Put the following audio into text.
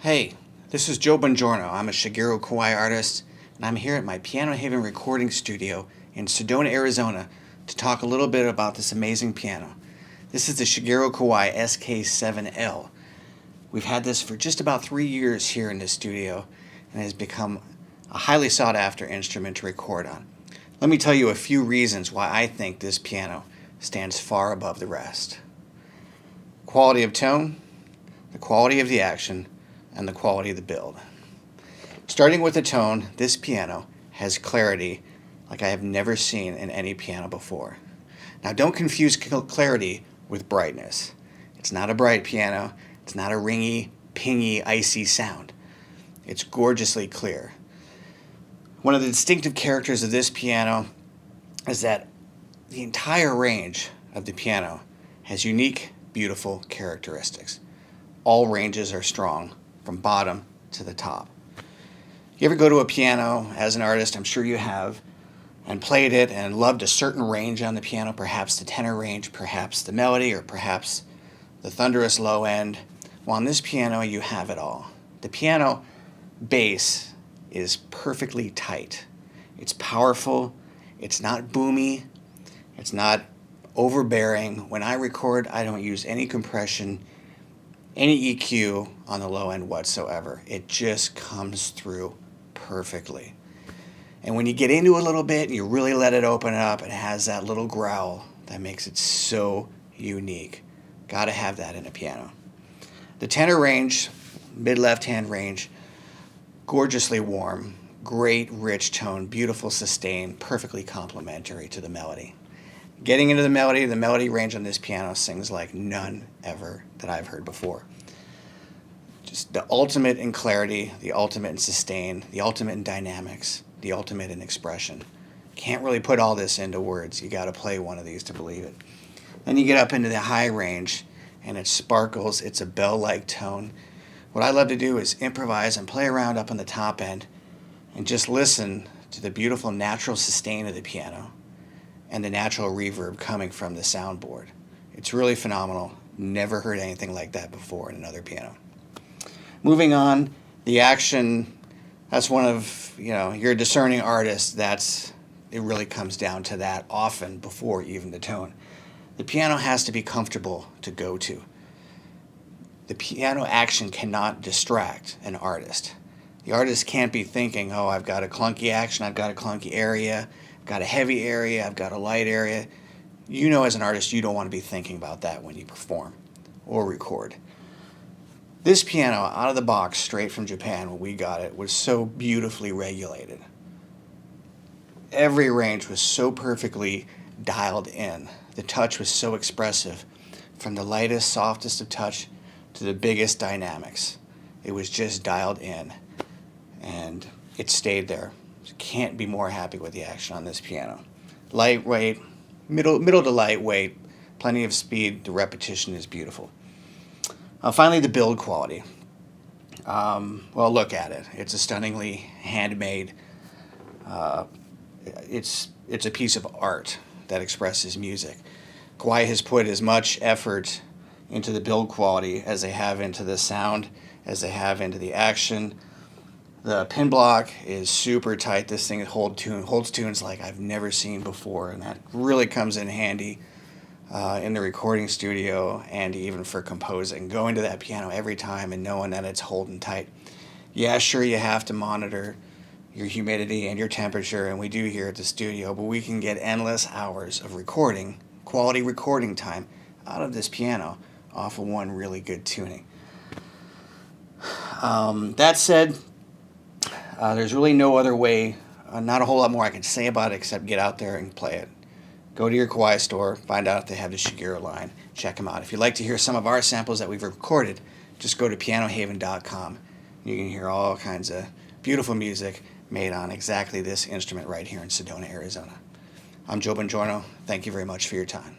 Hey, this is Joe Bongiorno. I'm a Shigeru Kawai artist, and I'm here at my Piano Haven recording studio in Sedona, Arizona, to talk a little bit about this amazing piano. This is the Shigeru Kawai SK7L. We've had this for just about 3 years here in the studio, and it has become a highly sought-after instrument to record on. Let me tell you a few reasons why I think this piano stands far above the rest. Quality of tone, the quality of the action, and the quality of the build. Starting with the tone, this piano has clarity like I have never seen in any piano before. Now don't confuse clarity with brightness. It's not a bright piano, it's not a ringy, pingy, icy sound. It's gorgeously clear. One of the distinctive characters of this piano is that the entire range of the piano has unique, beautiful characteristics. All ranges are strong, from bottom to the top. You ever go to a piano as an artist, I'm sure you have, and played it and loved a certain range on the piano, perhaps the tenor range, perhaps the melody, or perhaps the thunderous low end? Well, on this piano, you have it all. The piano bass is perfectly tight. It's powerful, it's not boomy, it's not overbearing. When I record, I don't use any compression, any EQ on the low end whatsoever. It just comes through perfectly. And when you get into it a little bit and you really let it open up, it has that little growl that makes it so unique. Gotta have that in a piano. The tenor range, mid left hand range, gorgeously warm, great rich tone, beautiful sustain, perfectly complementary to the melody. Getting into the melody range on this piano sings like none ever that I've heard before. Just the ultimate in clarity, the ultimate in sustain, the ultimate in dynamics, the ultimate in expression. Can't really put all this into words. You gotta play one of these to believe it. Then you get up into the high range and it sparkles. It's a bell-like tone. What I love to do is improvise and play around up on the top end and just listen to the beautiful natural sustain of the piano and the natural reverb coming from the soundboard. It's really phenomenal. Never heard anything like that before in another piano. Moving on, the action, that's one of, you're a discerning artist, it really comes down to that often before even the tone. The piano has to be comfortable to go to. The piano action cannot distract an artist. The artist can't be thinking, oh, I've got a clunky action, I've got a clunky area, I've got a heavy area, I've got a light area. You know as an artist, you don't want to be thinking about that when you perform or record. This piano, out of the box, straight from Japan, when we got it, was so beautifully regulated. Every range was so perfectly dialed in. The touch was so expressive, from the lightest, softest of touch to the biggest dynamics. It was just dialed in, and it stayed there. Can't be more happy with the action on this piano. Lightweight, middle to lightweight, plenty of speed. The repetition is beautiful. Finally, the build quality. Well, look at it. It's a stunningly handmade. It's a piece of art that expresses music. Kawai has put as much effort into the build quality as they have into the sound, as they have into the action. The pin block is super tight. This thing holds tunes like I've never seen before, and that really comes in handy in the recording studio and even for composing. Going to that piano every time and knowing that it's holding tight. Yeah, sure, you have to monitor your humidity and your temperature, and we do here at the studio, but we can get endless hours of recording, quality recording time, out of this piano off of one really good tuning. That said, there's really no other way, not a whole lot more I can say about it except get out there and play it. Go to your Kawai store, find out if they have the Shigeru line, check them out. If you'd like to hear some of our samples that we've recorded, just go to pianohaven.com. You can hear all kinds of beautiful music made on exactly this instrument right here in Sedona, Arizona. I'm Joe Bongiorno. Thank you very much for your time.